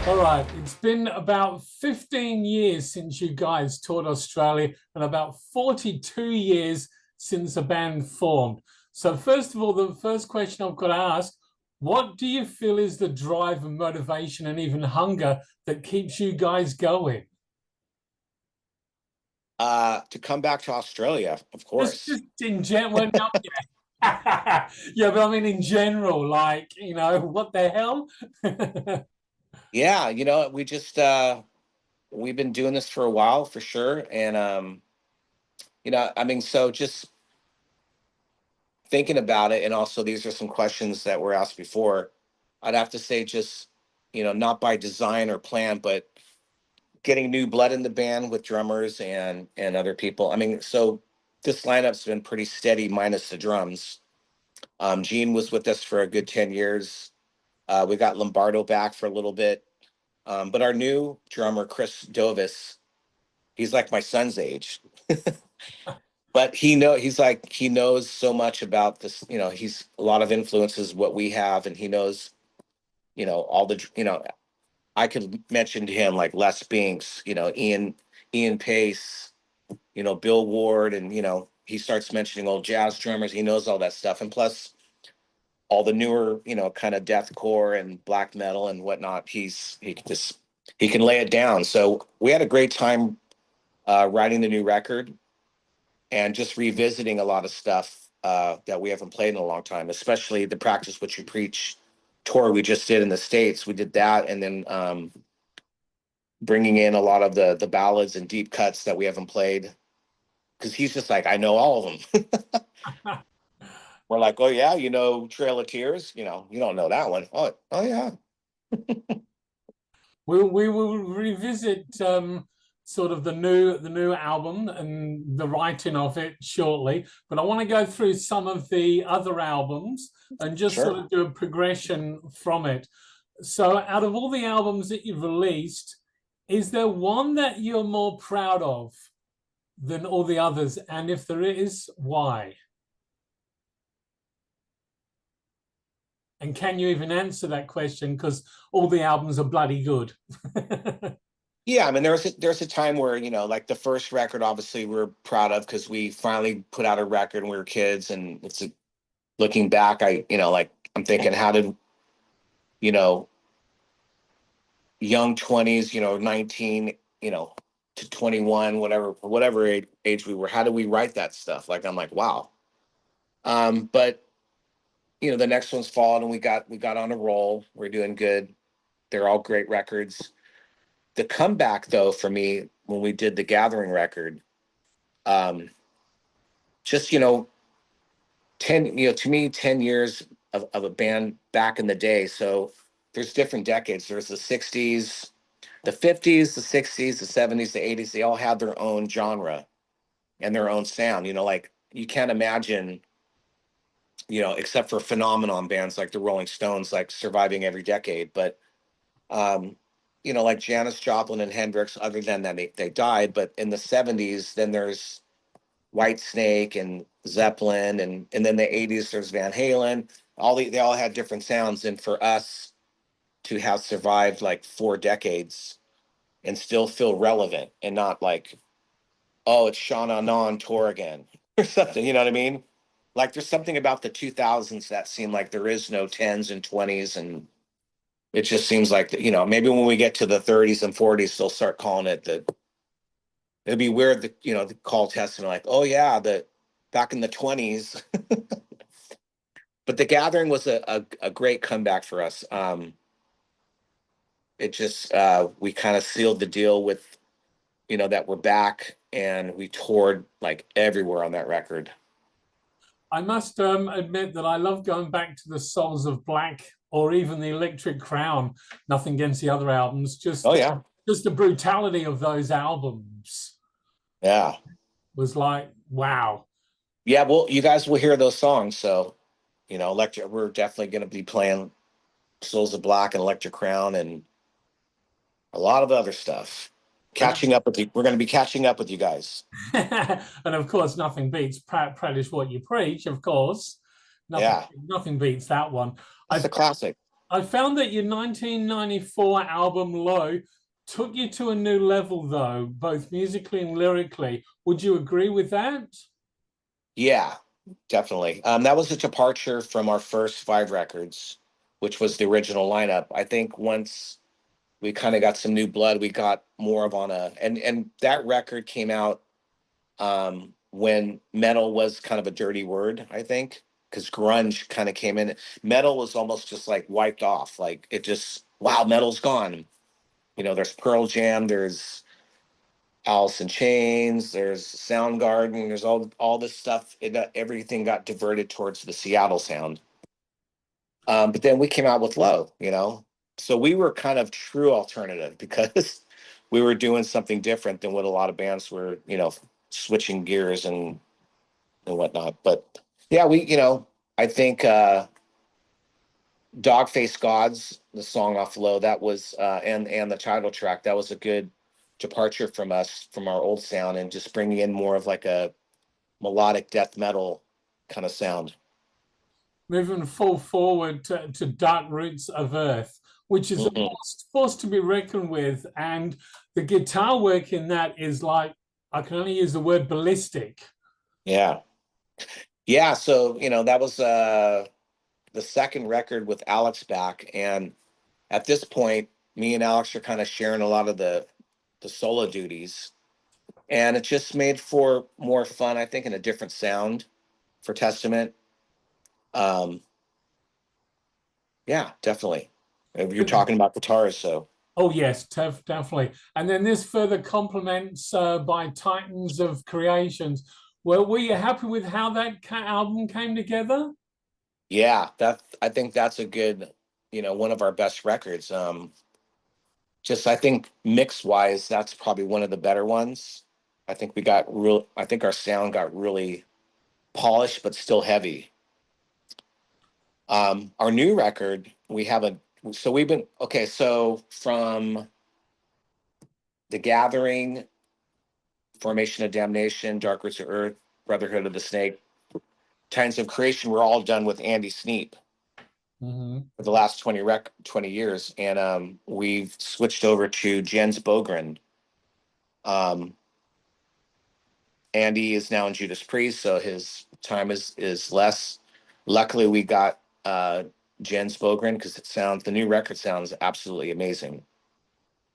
All right, it's been about 15 years since you guys toured Australia and about 42 years since the band formed. So first of all, the first question I've got to ask, what do you feel is the drive and motivation and even hunger that keeps you guys going? To come back to Australia, of Just course. in general, well, no, yeah. Yeah, but I mean in general, like, what the hell? Yeah, we've been doing this for a while for sure. And I mean, so just thinking about it, and also these are some questions that were asked before. I'd have to say just, not by design or plan, but getting new blood in the band with drummers and other people. I mean, so this lineup's been pretty steady minus the drums. Gene was with us for a good 10 years. We got Lombardo back for a little bit. But our new drummer, Chris Dovis, he's like my son's age. But he knows so much about this, he's a lot of influences what we have, and he knows, all the I could mention to him like Les Binks, Ian Pace, Bill Ward, and he starts mentioning old jazz drummers. He knows all that stuff. And plus all the newer, kind of deathcore and black metal and whatnot. He can lay it down. So we had a great time writing the new record and just revisiting a lot of stuff that we haven't played in a long time, especially the Practice What You Preach tour we just did in the States. We did that, and then bringing in a lot of the ballads and deep cuts that we haven't played, because he's just like, I know all of them. We're like, oh yeah, Trail of Tears. You don't know that one. Oh yeah. We will revisit sort of the new album and the writing of it shortly, but I want to go through some of the other albums and just sort Sure. of do a progression from it. So, out of all the albums that you've released, is there one that you're more proud of than all the others? And if there is, why? And can you even answer that question? Because all the albums are bloody good. Yeah, I mean, there's a time where, like the first record, obviously we're proud of because we finally put out a record when we were kids, and looking back, like I'm thinking, how did, you know, young 20s, 19, to 21, whatever age we were, how did we write that stuff? Like, I'm like, wow. But the next one's followed, and we got on a roll. We're doing good. They're all great records. The comeback, though, for me, when we did the Gathering record, um, just 10, to me, 10 years of a band back in the day. So there's different decades. There's the 60s, the 50s, the 60s, the 70s, the 80s. They all had their own genre and their own sound. Like you can't imagine, except for phenomenon bands like the Rolling Stones, like surviving every decade. But like Janis Joplin and Hendrix, other than that they died. But in the 70s, then there's White Snake and Zeppelin, and then the 80s there's Van Halen. They all had different sounds, and for us to have survived like 4 decades and still feel relevant and not like, oh, it's Sean on tour again or something, you know what I mean? Like there's something about the 2000s that seem like there is no 10s and 20s, and it just seems like maybe when we get to the 30s and 40s they'll start calling it the. It'd be weird that the call Testament, like, oh yeah, the back in the 20s. But the Gathering was a great comeback for us. It just we kind of sealed the deal with that we're back, and we toured like everywhere on that record. I must admit that I love going back to the Souls of Black or even the Electric Crown. Nothing against the other albums, Oh yeah. just the brutality of those albums Yeah. was like, wow. Yeah, well, you guys will hear those songs. So, Electric, we're definitely going to be playing Souls of Black and Electric Crown and a lot of other stuff. And, Catching up with you. We're going to be catching up with you guys. and of course, nothing beats Practice What You Preach, of course. Nothing, Yeah, nothing beats that one. that's I a classic. I found that your 1994 album Low took you to a new level, though, both musically and lyrically. Would you agree with that? Yeah, definitely. That was a departure from our first five records, which was the original lineup. I think once we kind of got some new blood, we got more of on a and that record came out when metal was kind of a dirty word, I think, because grunge kind of came in. Metal was almost just like wiped off. Like it just, wow, metal's gone. You know, there's Pearl Jam, there's Alice in Chains, there's Soundgarden, there's all this stuff. Everything got diverted towards the Seattle sound. But then we came out with Low, you know. So we were kind of true alternative because we were doing something different than what a lot of bands were, you know, switching gears and whatnot. But yeah, I think Dogface Gods, the song off Low, that was and the title track, that was a good departure from us, from our old sound, and just bringing in more of like a melodic death metal kind of sound. Moving full forward to Dark Roots of Earth, which is a Mhm. force to be reckoned with. And the guitar work in that is like, I can only use the word ballistic. Yeah. Yeah, so that was the second record with Alex back, and at this point, me and Alex are kind of sharing a lot of the solo duties, and it just made for more fun, I think, and a different sound for Testament. Um, yeah, definitely. You're talking about guitars, so Oh yes, definitely. And then this further complements by Titans of Creations. Well, were you happy with how that album came together? yeah, I think that's a good, one of our best records. Just I think mix wise, that's probably one of the better ones. I think our sound got really polished but still heavy. Our new record, we have a so we've been okay, so from The Gathering, Formation of Damnation, Dark Roots of Earth, Brotherhood of the Snake, Titans of Creation, we're all done with Andy Sneap Mhm. for the last 20 years. And we've switched over to Jens Bogren. Um, Andy is now in Judas Priest, so his time is less. Luckily, we got Jens Bogren because the new record sounds absolutely amazing.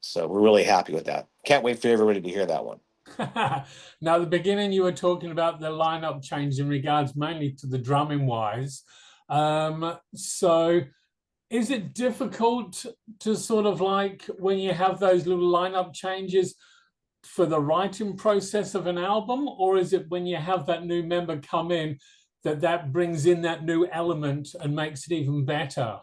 So we're really happy with that. Can't wait for everybody to hear that one. Now, at the beginning, you were talking about the lineup change in regards mainly to the drumming wise. So, is it difficult to sort of like when you have those little lineup changes for the writing process of an album, or is it when you have that new member come in that brings in that new element and makes it even better?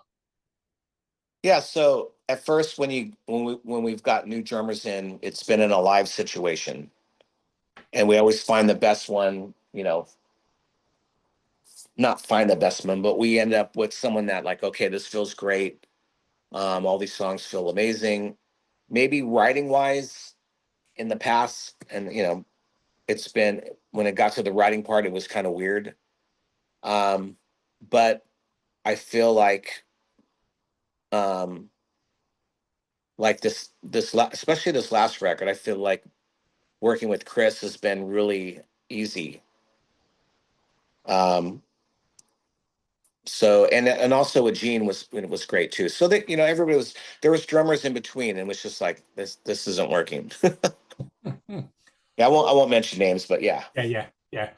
Yeah. So at first, when we've got new drummers in, it's been in a live situation, and we always find the best one. Not find the best one, but we end up with someone that like, okay, this feels great. All these songs feel amazing. Maybe writing wise, in the past, and it's been when it got to the writing part, it was kind of weird. Um, but I feel um, like especially this last record, I feel like working with Chris has been really easy. Um, so and also with Gene was great too. So that everybody there was drummers in between, and it was just like this isn't working. Yeah, I won't mention names, but yeah. Yeah.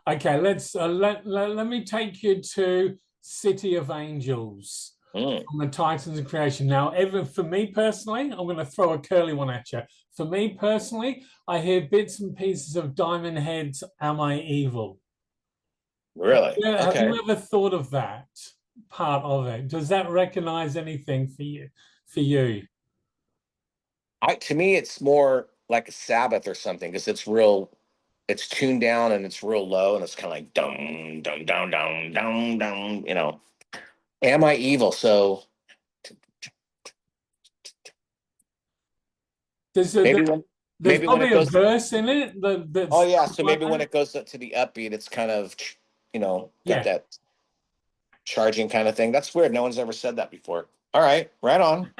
Okay, let's let me take you to City of Angels Mm, from the Titans of Creation. Now, ever for me personally, I'm going to throw a curly one at you. For me personally, I hear bits and pieces of Diamond Head's "Am I Evil?" really? Yeah, have Okay. you ever thought of that part of it? Does that recognize anything for you? For you? To me, it's more like a Sabbath or something because it's tuned down and it's real low and it's kind of like dum dum dum dum dum dum. Am I evil? So There's maybe when there's maybe when it probably a goes, verse in it oh that's yeah, so like maybe when that. it goes to the upbeat, it's kind of got Yeah. that charging kind of thing. That's weird. No one's ever said that before. All right, right on.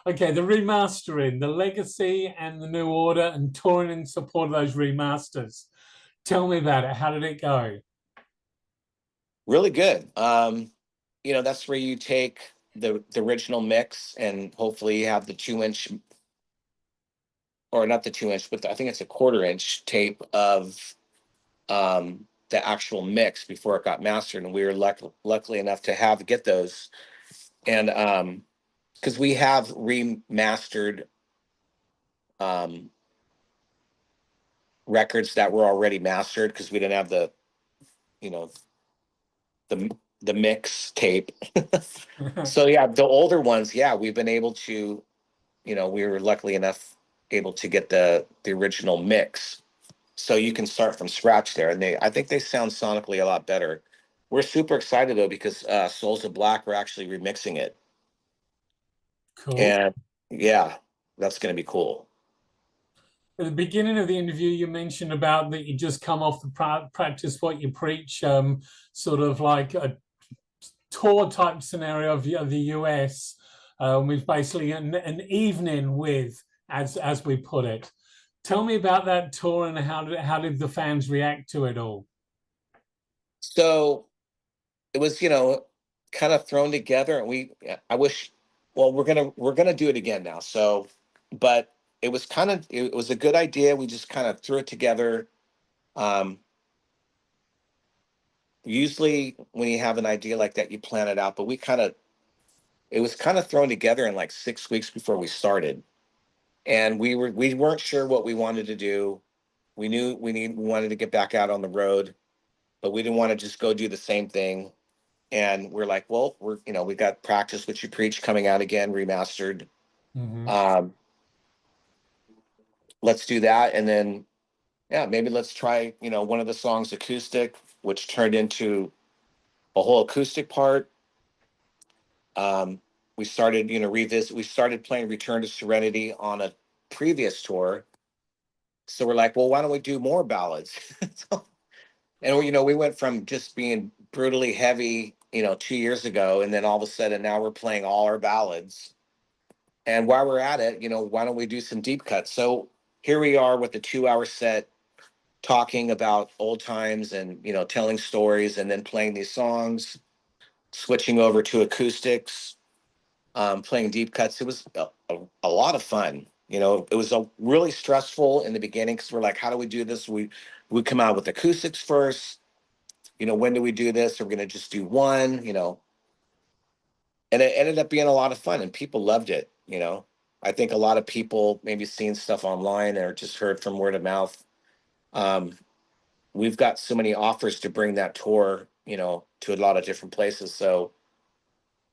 Okay, the remastering, the legacy and the new order, and touring in support of those remasters. Tell me about it. How did it go? Really good. That's where you take the original mix and hopefully you have the 2 inch, or not the 2 inch, but I think it's a 1/4 inch tape of the actual mix before it got mastered. And we were luckily enough to get those. And because we have remastered um, records that were already mastered because we didn't have you know, the the mix tape. So yeah, the older ones, yeah, we've been able to, we were luckily enough able to get the original mix. So you can start from scratch there, and I think they sound sonically a lot better. We're super excited though because Souls of Black are actually remixing it, Cool. and yeah, that's going to be cool. At the beginning of the interview, you mentioned about that you just come off the practice what you preach, sort of like a tour type scenario of the US, with basically an evening with, as we put it. Tell me about that tour and how did the fans react to it all? So it was, kind of thrown together, and I wish, well, we're gonna do it again now. So, but it was a good idea. We just kind of threw it together. Um, Usually when you have an idea like that, you plan it out, but it was kind of thrown together in like 6 weeks before we started. And we weren't sure what we wanted to do. We knew we wanted to get back out on the road, but we didn't want to just go do the same thing. And we're like, well, we got Practice What You Preach coming out again, remastered. Mm-hmm. Um, let's do that. And then, yeah, maybe let's try, one of the songs acoustic, which turned into a whole acoustic part. Um, we started, we started playing Return to Serenity on a previous tour. So we're like, well, why don't we do more ballads? So, and, we went from just being brutally heavy, 2 years ago. And then all of a sudden now we're playing all our ballads. And while we're at it, why don't we do some deep cuts? So here we are with a 2 hour set talking about old times and, telling stories and then playing these songs, switching over to acoustics, playing deep cuts. It was a lot of fun. It was really stressful in the beginning because we're like, how do we do this? We come out with acoustics first. When do we do this? We're going to just do one, and it ended up being a lot of fun and people loved it. I think a lot of people maybe seen stuff online or just heard from word of mouth. Um, we've got so many offers to bring that tour, to a lot of different places. So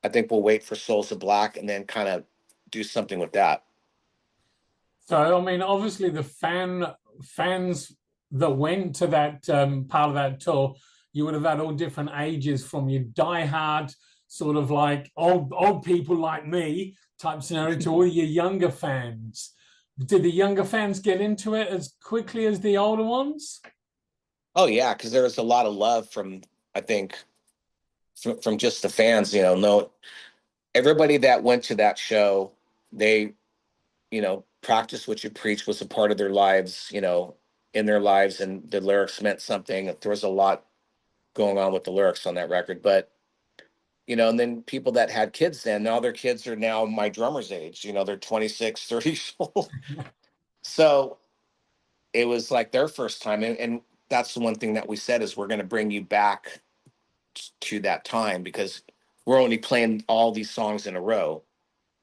I think we'll wait for Souls of Black and then kind of do something with that. So, I mean, obviously, the fans that went to that part of that tour, you would have had all different ages, from your diehard, sort of like old people like me type scenario, to all your younger fans. Did the younger fans get into it as quickly as the older ones? Oh yeah, because there was a lot of love from, I think, from just the fans. No, everybody that went to that show, they, Practice What You Preach was a part of their lives. In their lives, and the lyrics meant something. There was a lot going on with the lyrics on that record, but and then people that had kids then, now their kids are now my drummer's age. They're 26, 30 years old. So it was like their first time, and that's the one thing that we said is we're going to bring you back to that time because we're only playing all these songs in a row.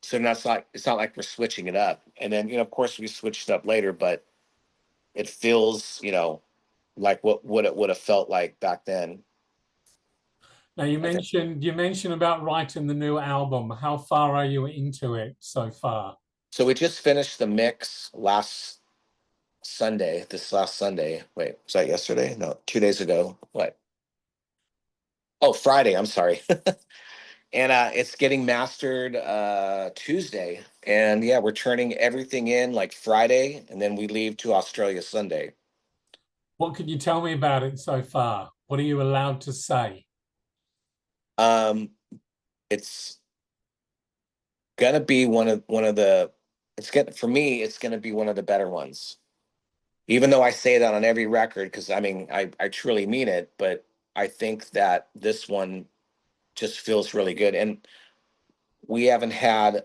So that's like, it's not like we're switching it up. And then, of course we switched up later, but it feels, like what it would have felt like back then. Now, you mentioned about writing the new album. How far are you into it so far? So we just finished the mix this last Sunday. Wait, was that yesterday? No, 2 days ago. What? Oh, Friday. I'm sorry. And it's getting mastered Tuesday. And yeah, we're turning everything in like Friday, and then we leave to Australia Sunday. What could you tell me about it so far? What are you allowed to say? Um, it's gonna be one of the for me, it's gonna be one of the better ones. Even though I say that on every record, because I mean I truly mean it, but I think that this one just feels really good. And we haven't had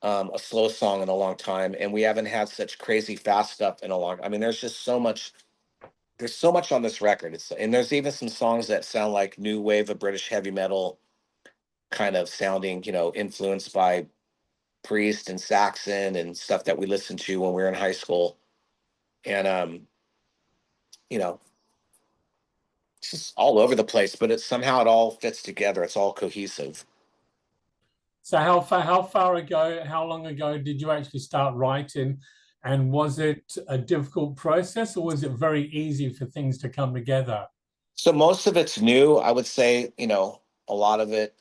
a slow song in a long time, and we haven't had such crazy fast stuff in a long. I mean, there's just so much. There's so much on this record. And there's even some songs that sound like new wave of British heavy metal, kind of sounding, influenced by Priest and Saxon and stuff that we listened to when we were in high school. And you know, it's just all over the place, but somehow it all fits together. It's all cohesive. So how long ago did you actually start writing? And was it a difficult process, or was it very easy for things to come together? So most of it's new. I would say, a lot of it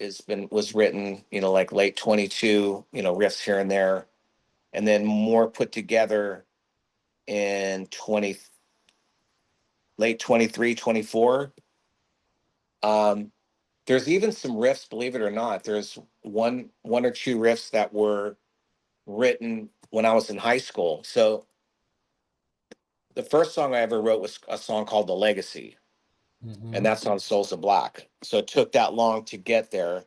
was written, like late 22, riffs here and there, and then more put together in late 23, 24. Um, there's even some riffs, believe it or not. There's one or two riffs that were written when I was in high school. So the first song I ever wrote was a song called The Legacy, and that's on Souls of Black. So it took that long to get there,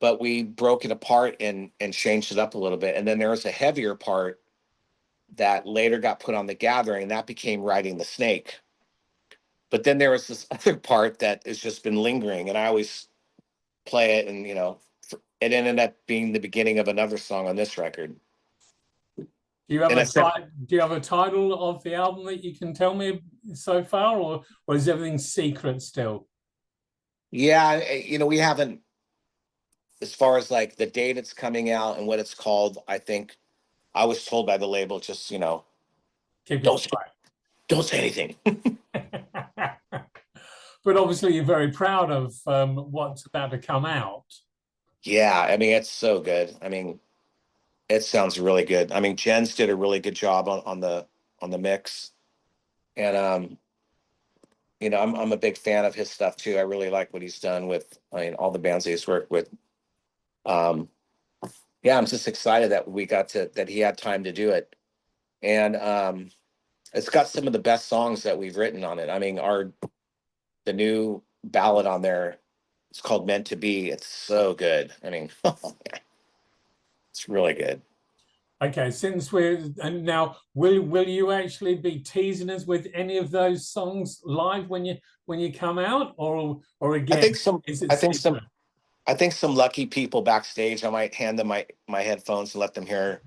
but we broke it apart and changed it up a little bit. And then there was a heavier part that later got put on The Gathering, and that became Riding the Snake. But then there was this other part that has just been lingering, and I always play it, and it ended up being the beginning of another song on this record. Do you have a title of the album that you can tell me so far, or is everything secret still? Yeah, we haven't, as far as like the date it's coming out and what it's called. I think I was told by the label, just Keep don't it don't say anything. But obviously, you're very proud of what's about to come out. Yeah, I mean, it's so good. I mean, it sounds really good. I mean, Jens did a really good job on the mix, and I'm a big fan of his stuff too. I really like what he's done with, I mean, all the bands he's worked with. Um, yeah, I'm just excited that that he had time to do it, and it's got some of the best songs that we've written on it. I mean, the new ballad on there, it's called Meant to Be. It's so good. I mean, it's really good. Okay, and now will you actually be teasing us with any of those songs live when you come out, or I again, think some. is it I think secret? some. I think some lucky people backstage, I might hand them my headphones and let them hear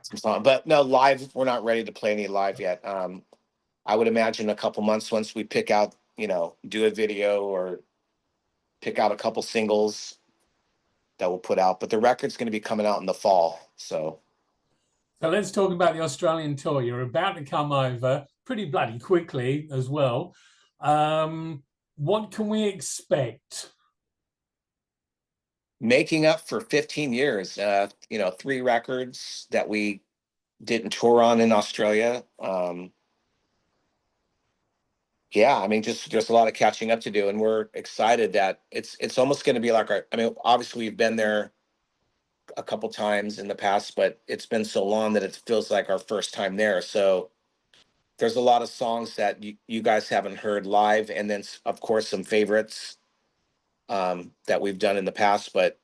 some song. But no, live, we're not ready to play any live yet. I would imagine a couple months once we pick out, do a video or pick out a couple singles that we'll put out. But the record's going to be coming out in the fall. So Let's talk about the Australian tour. You're about to come over pretty bloody quickly as well. What can we expect? making up for 15 years, 3 records that we didn't tour on in Australia. Yeah, I mean, just there's a lot of catching up to do, and we're excited that it's almost going to be like I mean, obviously we've been there a couple times in the past, but it's been so long that it feels like our first time there. So there's a lot of songs that you guys haven't heard live, and then of course some favorites that we've done in the past, but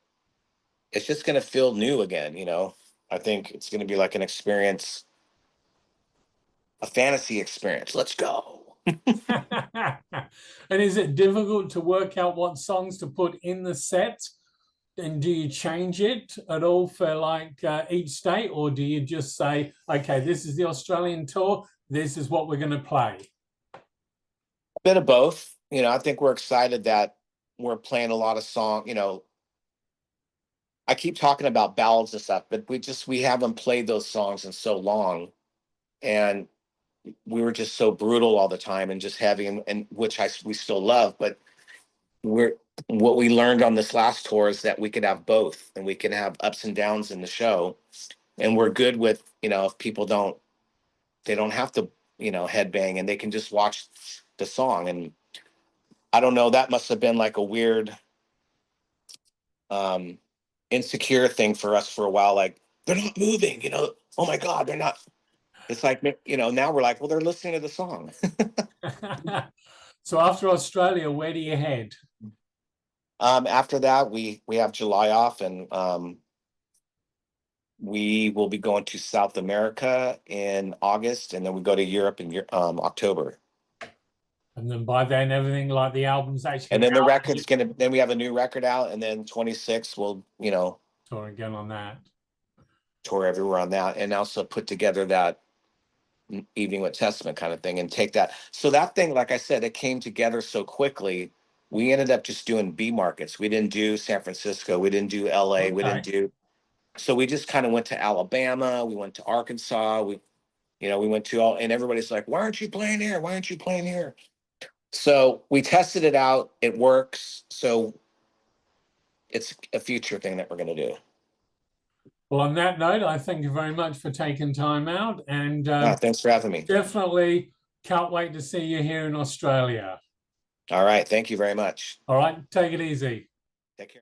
it's just going to feel new again. I think it's going to be like an experience, a fantasy experience. Let's go. And is it difficult to work out what songs to put in the set? And do you change it at all for like each state, or do you just say, okay, this is the Australian tour, this is what we're going to play? A bit of both. I think we're excited that we're playing a lot of song. I keep talking about ballads and stuff, but we haven't played those songs in so long, and we were just so brutal all the time, and just having, and which we still love, but what we learned on this last tour is that we could have both, and we can have ups and downs in the show, and we're good with, if people they don't have to, headbang, and they can just watch the song. And I don't know, that must have been like a weird insecure thing for us for a while. Like, they're not moving, you know. Oh my God, they're not. It's like, you know, now we're like, well, they're listening to the song. So after Australia, where do you head? After that, we have July off, and we will be going to South America in August, and then we go to Europe in October. And then by then, everything like the album's actually And then the out. record's then we have a new record out, and then 26 we'll, you know, Tour again on that. tour everywhere on that, and also put together that evening with Testament kind of thing, and take that. So that thing, like I said, it came together so quickly. We ended up just doing B markets. We didn't do San Francisco. We didn't do LA. We didn't do. So we just kind of went to Alabama. We went to Arkansas. We went to all, and everybody's like, why aren't you playing here? Why aren't you playing here? So we tested it out. It works. So it's a future thing that we're going to do. Well, on that note, I thank you very much for taking time out, and Thanks for having me. definitely can't wait to see you here in Australia. All right. Thank you very much. All right. Take it easy. Take care.